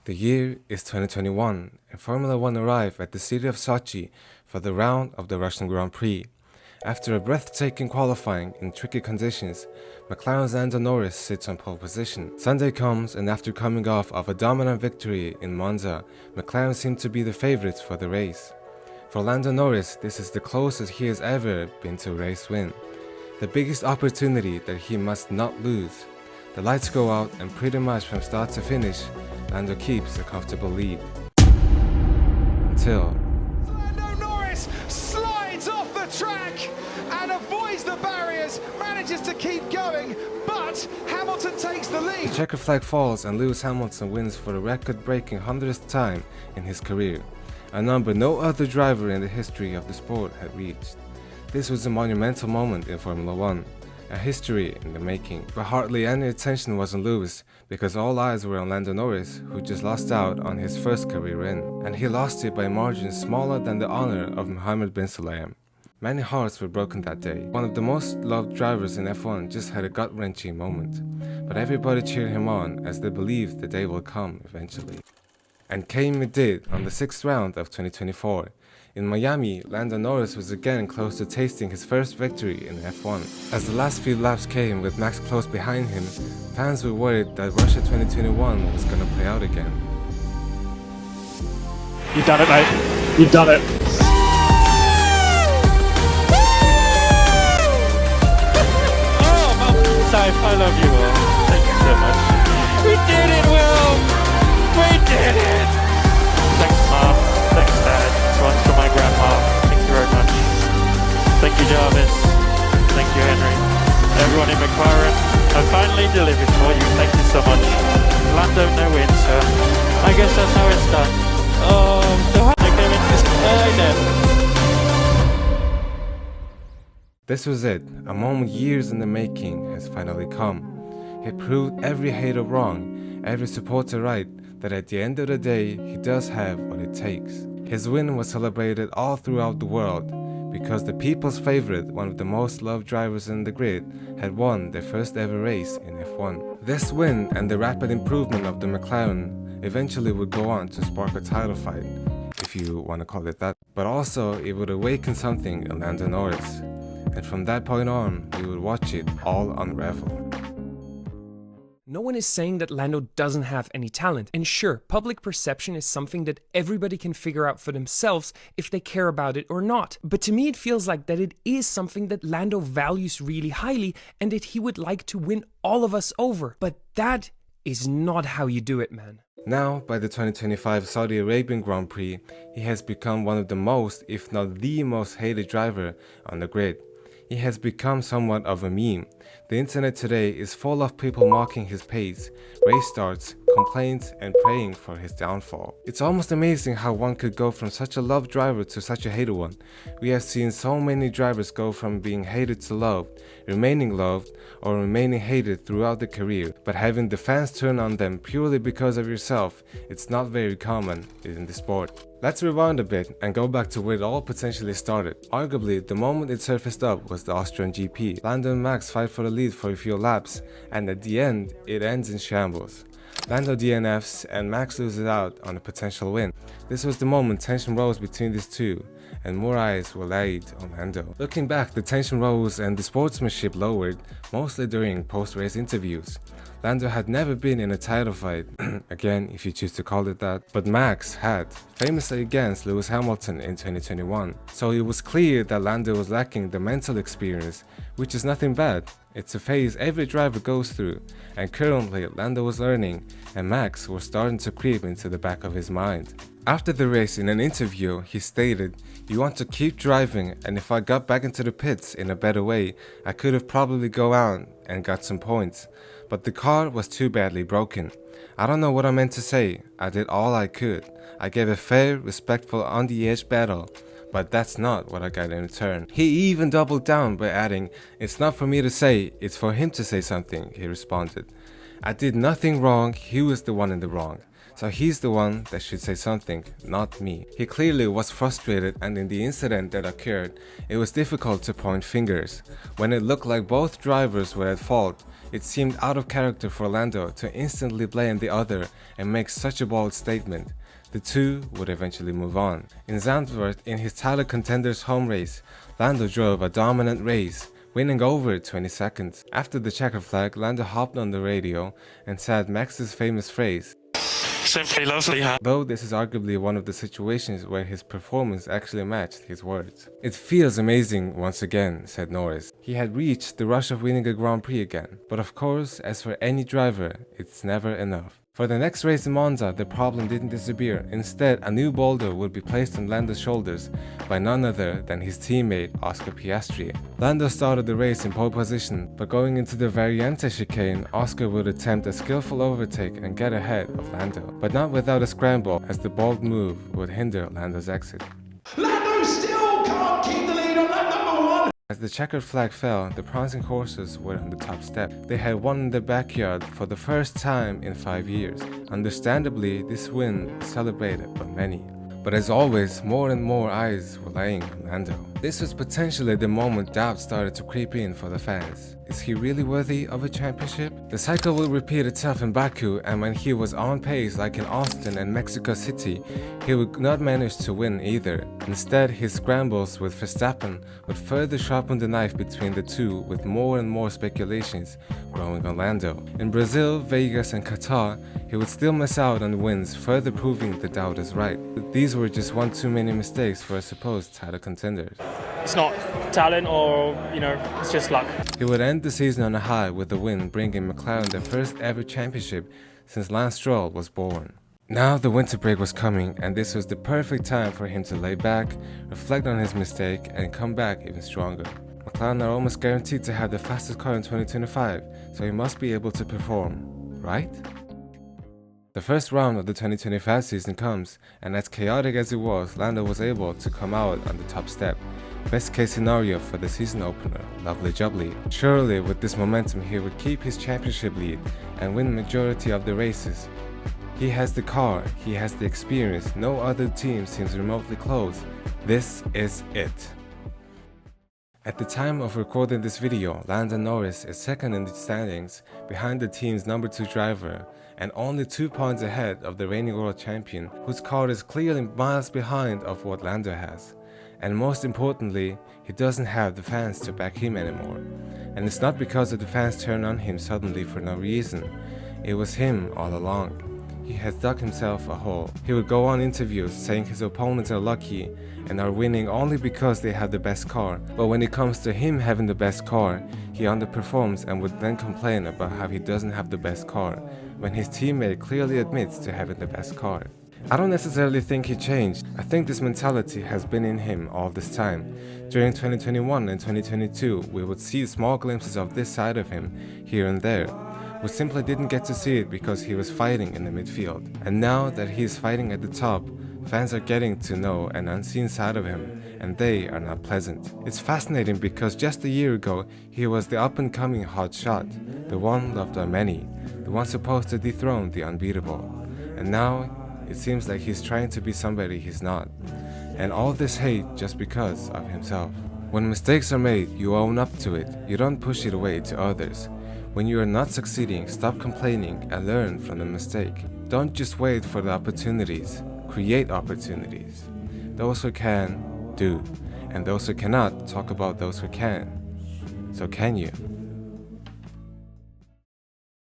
The year is 2021, and Formula One arrived at the city of Sochi for the round of the Russian Grand Prix. After a breathtaking qualifying in tricky conditions, McLaren's Lando Norris sits on pole position. Sunday comes, and after coming off of a dominant victory in Monza, McLaren seemed to be the favorites for the race. For Lando Norris, this is the closest he has ever been to a race win. The biggest opportunity that he must not lose. The lights go out, and pretty much from start to finish, Lando keeps a comfortable lead. Until Lando Norris slides off the track and avoids the barriers, manages to keep going, but Hamilton takes the lead. the checker flag falls and Lewis Hamilton wins for the record-breaking 100th time in his career, a number no other driver in the history of the sport had reached. This was a monumental moment in Formula One, a history in the making, but hardly any attention was on Lewis because all eyes were on Lando Norris, who just lost out on his first career win, and he lost it by margins smaller than the honor of Mohammed bin Sulayem. Many hearts were broken that day. One of the most loved drivers in F1 just had a gut-wrenching moment, but everybody cheered him on as they believed the day will come eventually. And came it did on the 6th round of 2024. In Miami, Lando Norris was again close to tasting his first victory in F1. As the last few laps came with Max close behind him, fans were worried that Russia 2021 was going to play out again. You've done it, mate. You've done it. Oh, Mountain Type, I love you all. Thank you so much. We did it, Will! We did it! Thanks, Mom. Thanks, Dad. Runs for my grandma. Thank you very much. Thank you, Jarvis. Thank you, Henry. Everyone in McLaren, I finally delivered for you. Thank you so much. Lando, no win, sir. I guess that's how it's done. Oh, so I came in this This was it. A moment years in the making has finally come. He proved every hater wrong, every supporter right, that at the end of the day, he does have what it takes. His win was celebrated all throughout the world because the people's favorite, one of the most loved drivers in the grid, had won their first ever race in F1. This win and the rapid improvement of the McLaren eventually would go on to spark a title fight, if you want to call it that, but also it would awaken something in Lando Norris, and from that point on, we would watch it all unravel. No one is saying that Lando doesn't have any talent, and sure, public perception is something that everybody can figure out for themselves if they care about it or not. But to me it feels like that it is something that Lando values really highly and that he would like to win all of us over. But that is not how you do it, man. Now, by the 2025 Saudi Arabian Grand Prix, he has become one of the most, if not the most hated driver on the grid. He has become somewhat of a meme. The internet today is full of people mocking his pace, race starts, complaints, and praying for his downfall. It's almost amazing how one could go from such a loved driver to such a hated one. We have seen so many drivers go from being hated to loved, remaining loved, or remaining hated throughout the career, but having the fans turn on them purely because of yourself, it's not very common in the sport. Let's rewind a bit and go back to where it all potentially started. Arguably, the moment it surfaced up was the Austrian GP. Lando and Max fight for the lead for a few laps, and at the end, it ends in shambles. Lando DNFs and Max loses out on a potential win. This was the moment tension rose between these two, and more eyes were laid on Lando. Looking back, the tension rose and the sportsmanship lowered, mostly during post-race interviews. Lando had never been in a title fight, again if you choose to call it that, but Max had, famously against Lewis Hamilton in 2021. So it was clear that Lando was lacking the mental experience, which is nothing bad. It's a phase every driver goes through, and currently Lando was learning, and Max was starting to creep into the back of his mind. After the race, in an interview, he stated, "You want to keep driving, and if I got back into the pits in a better way, I could have probably go out and got some points. But the car was too badly broken. I don't know what I meant to say. I did all I could. I gave a fair, respectful, on-the-edge battle. But that's not what I got in return." He even doubled down by adding, "It's not for me to say, it's for him to say something," he responded. I did nothing wrong, he was the one in the wrong. So he's the one that should say something, not me. He clearly was frustrated, and in the incident that occurred, it was difficult to point fingers. When it looked like both drivers were at fault, it seemed out of character for Lando to instantly blame the other and make such a bold statement. The two would eventually move on. In Zandvoort, in his title contenders home race, Lando drove a dominant race, winning over 20 seconds. After the checker flag, Lando hopped on the radio and said Max's famous phrase, Simply lovely. though this is arguably one of the situations where his performance actually matched his words. It feels amazing once again, said Norris. He had reached the rush of winning a Grand Prix again. But of course, as for any driver, it's never enough. For the next race in Monza, the problem didn't disappear. Instead, a new boulder would be placed on Lando's shoulders by none other than his teammate Oscar Piastri. Lando started the race in pole position, but going into the Variante chicane, Oscar would attempt a skillful overtake and get ahead of Lando, but not without a scramble, as the bold move would hinder Lando's exit. Lando still can't keep the lead on lap number 1. As the checkered flag fell, the prancing horses were on the top step. They had won in the backyard for the first time in 5 years. Understandably, this win was celebrated by many. But as always, more and more eyes were laying on Lando. This was potentially the moment doubt started to creep in for the fans. Is he really worthy of a championship? The cycle will repeat itself in Baku, and when he was on pace like in Austin and Mexico City, he would not manage to win either. Instead, his scrambles with Verstappen would further sharpen the knife between the two, with more and more speculations growing on Lando. In Brazil, Vegas and Qatar, he would still miss out on wins, further proving the doubt is right. These were just one too many mistakes for a supposed title contender. It's not talent or, it's just luck. He would end the season on a high with the win, bringing McLaren their first ever championship since Lance Stroll was born. Now the winter break was coming, and this was the perfect time for him to lay back, reflect on his mistake, and come back even stronger. McLaren are almost guaranteed to have the fastest car in 2025, so he must be able to perform, right? The first round of the 2025 season comes, and as chaotic as it was, Lando was able to come out on the top step. Best case scenario for the season opener, lovely jubbly. Surely with this momentum he would keep his championship lead and win majority of the races. He has the car, he has the experience, no other team seems remotely close. This is it. At the time of recording this video, Lando Norris is second in the standings behind the team's number 2 driver and only 2 points ahead of the reigning world champion, whose car is clearly miles behind of what Lando has. And most importantly, he doesn't have the fans to back him anymore. And it's not because of the fans turned on him suddenly for no reason. It was him all along. He has dug himself a hole. He would go on interviews saying his opponents are lucky and are winning only because they have the best car. But when it comes to him having the best car, he underperforms and would then complain about how he doesn't have the best car, when his teammate clearly admits to having the best car. I don't necessarily think he changed. I think this mentality has been in him all this time. During 2021 and 2022, we would see small glimpses of this side of him here and there. We simply didn't get to see it because he was fighting in the midfield. And now that he is fighting at the top, fans are getting to know an unseen side of him, and they are not pleasant. It's fascinating because just a year ago, he was the up-and-coming hot shot, the one loved by many, the one supposed to dethrone the unbeatable. And now, it seems like he's trying to be somebody he's not. And all this hate just because of himself. When mistakes are made, you own up to it. You don't push it away to others. When you are not succeeding, stop complaining and learn from the mistake. Don't just wait for the opportunities. Create opportunities. Those who can, do. And those who cannot, talk about those who can. So can you?